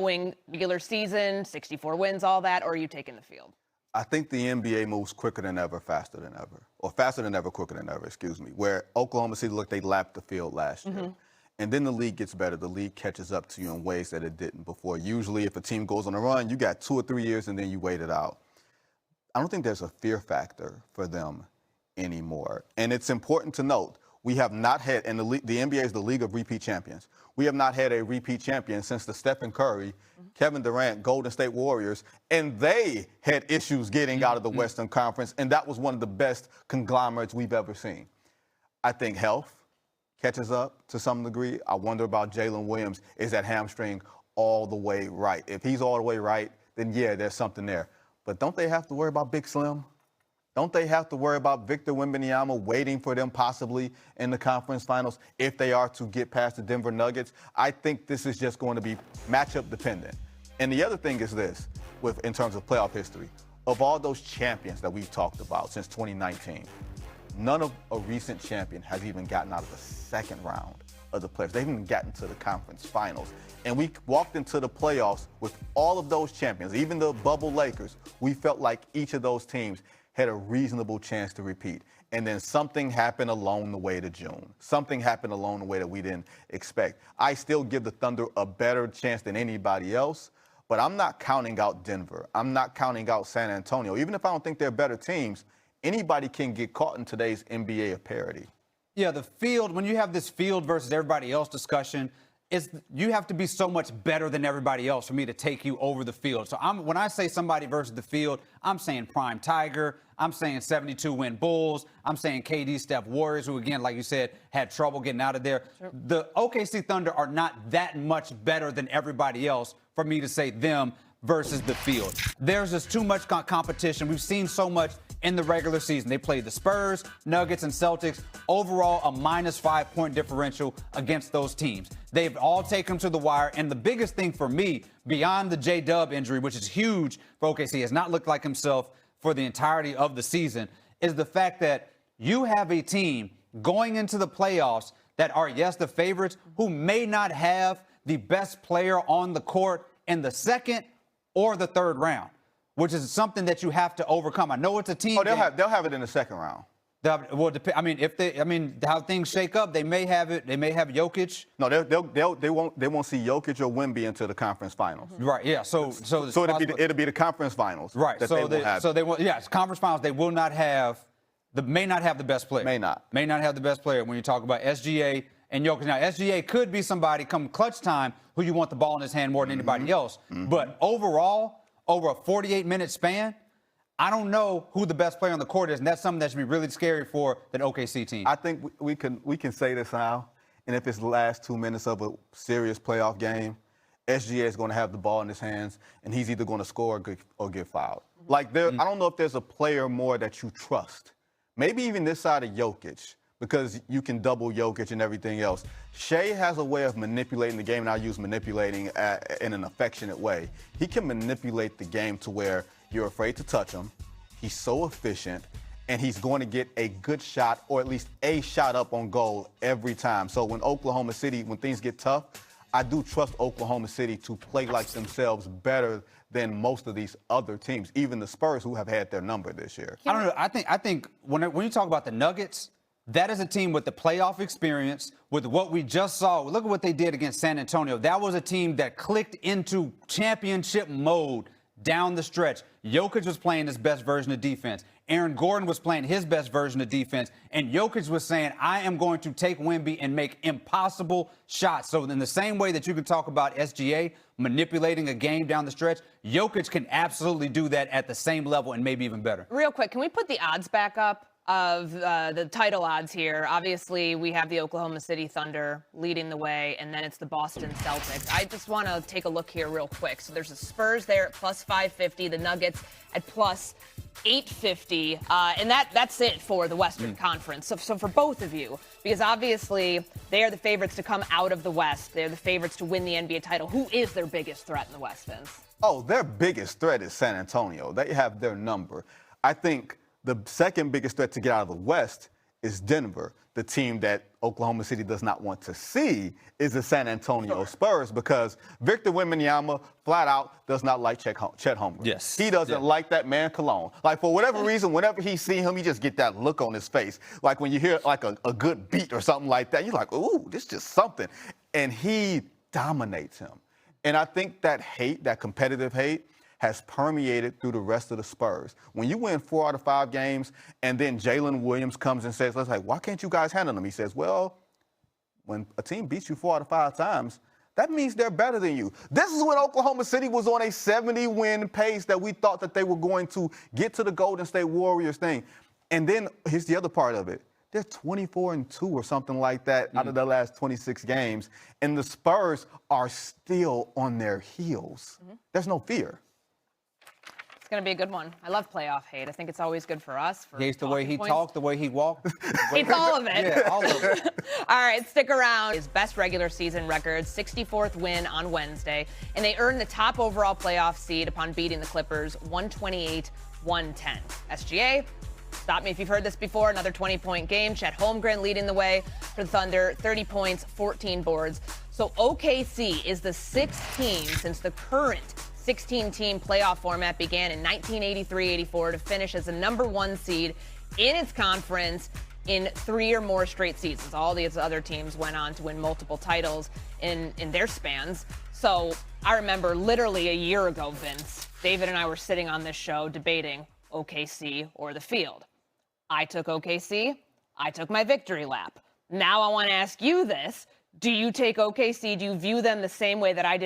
regular season, 64 wins, all that, or are you taking the field? I think the NBA moves quicker than ever, faster than ever. Or faster than ever, quicker than ever, excuse me. Where Oklahoma City looked, they lapped the field last year. And then the league gets better. The league catches up to you in ways that it didn't before. Usually, if a team goes on a run, you got 2 or 3 years and then you wait it out. I don't think there's a fear factor for them anymore. And it's important to note, we have not had, and the NBA is the league of repeat champions. We have not had a repeat champion since the Stephen Curry, Kevin Durant, Golden State Warriors, and they had issues getting out of the Western Conference, and that was one of the best conglomerates we've ever seen. I think health catches up to some degree. I wonder about Jalen Williams. Is that hamstring all the way right? If he's all the way right, then yeah, there's something there. But don't they have to worry about Big Slim? Don't they have to worry about Victor Wembanyama waiting for them possibly in the conference finals if they are to get past the Denver Nuggets? I think this is just going to be matchup dependent. And the other thing is this, in terms of playoff history, of all those champions that we've talked about since 2019, none of a recent champion has even gotten out of the second round of the playoffs. They haven't even gotten to the conference finals. And we walked into the playoffs with all of those champions, even the bubble Lakers. We felt like each of those teams had a reasonable chance to repeat. And then something happened along the way to June. Something happened along the way that we didn't expect. I still give the Thunder a better chance than anybody else, but I'm not counting out Denver. I'm not counting out San Antonio. Even if I don't think they're better teams, anybody can get caught in today's NBA of parity. Yeah, the field, when you have this field versus everybody else discussion, you have to be so much better than everybody else for me to take you over the field. So when I say somebody versus the field, I'm saying prime Tiger. I'm saying 72-win Bulls. I'm saying KD, Steph Warriors, who, again, like you said, had trouble getting out of there. Sure. The OKC Thunder are not that much better than everybody else for me to say them versus the field. There's just too much competition. We've seen so much in the regular season. They played the Spurs, Nuggets, and Celtics. Overall, a -5 point differential against those teams. They've all taken them to the wire. And the biggest thing for me, beyond the J-Dub injury, which is huge for OKC, has not looked like himself for the entirety of the season, is the fact that you have a team going into the playoffs that are, yes, the favorites, who may not have the best player on the court in the second or the third round, which is something that you have to overcome. I know it's a team. Oh, they'll have it in the second round. Well, how things shake up, they may have it. They may have Jokic. No, they won't see Jokic or Wemby into the conference finals. Right. Yeah. So it'll be the conference finals. Right. It's conference finals. They will not have may not have the best player. May not have the best player when you talk about SGA and Jokic. Now, SGA could be somebody come clutch time who you want the ball in his hand more than anybody else. But overall, over a 48-minute span, I don't know who the best player on the court is, and that's something that should be really scary for the OKC team. I think we can say this now, and if it's the last 2 minutes of a serious playoff game, SGA is going to have the ball in his hands, and he's either going to score or get fouled. I don't know if there's a player more that you trust. Maybe even this side of Jokic, because you can double Jokic and everything else. Shea has a way of manipulating the game, and I use manipulating in an affectionate way. He can manipulate the game to where you're afraid to touch him. He's so efficient, and he's going to get a good shot or at least a shot up on goal every time. So when things get tough, I do trust Oklahoma City to play like themselves better than most of these other teams, even the Spurs, who have had their number this year. I don't know. I think when you talk about the Nuggets, that is a team with the playoff experience, with what we just saw. Look at what they did against San Antonio. That was a team that clicked into championship mode down the stretch. Jokic was playing his best version of defense. Aaron Gordon was playing his best version of defense. And Jokic was saying, I am going to take Wemby and make impossible shots. So in the same way that you can talk about SGA manipulating a game down the stretch, Jokic can absolutely do that at the same level and maybe even better. Real quick, can we put the odds back up of the title odds here? Obviously, we have the Oklahoma City Thunder leading the way, and then it's the Boston Celtics. I just want to take a look here real quick. So there's the Spurs there at plus 550, the Nuggets at plus 850, and that's it for the Western Conference. So for both of you, because obviously they are the favorites to come out of the West. They're the favorites to win the NBA title. Who is their biggest threat in the West, Vince? Oh, their biggest threat is San Antonio. They have their number. I think the second biggest threat to get out of the West is Denver. The team that Oklahoma City does not want to see is the San Antonio Spurs, because Victor Wembanyama flat out does not like Chet Holmgren. Yes. He doesn't like that man Cologne. Like, for whatever reason, whenever he see him, you just get that look on his face. Like when you hear like a good beat or something like that, you're like, ooh, this is just something. And he dominates him. And I think that hate, that competitive hate, has permeated through the rest of the Spurs. When you win 4 out of 5 games, and then Jalen Williams comes and says, "Let's why can't you guys handle them?" He says, "Well, when a team beats you 4 out of 5 times, that means they're better than you." This is when Oklahoma City was on a 70-win pace that we thought that they were going to get to the Golden State Warriors thing. And then here's the other part of it. They're 24-2 or something like that out of their last 26 games, and the Spurs are still on their heels. There's no fear. It's going to be a good one. I love playoff hate. I think it's always good for us. He hates the way he talked, the way he walked. It's all of it. Yeah, all of it. All right, stick around. His best regular season record, 64th win on Wednesday, and they earned the top overall playoff seed upon beating the Clippers 128-110. SGA, stop me if you've heard this before, another 20-point game. Chet Holmgren leading the way for the Thunder, 30 points, 14 boards. So OKC is the 6th team since the current 16-team playoff format began in 1983-84 to finish as the #1 seed in its conference in 3 or more straight seasons. All these other teams went on to win multiple titles in their spans. So I remember literally a year ago, Vince, David and I were sitting on this show debating OKC or the field. I took OKC. I took my victory lap. Now I want to ask you this. Do you take OKC? Do you view them the same way that I did?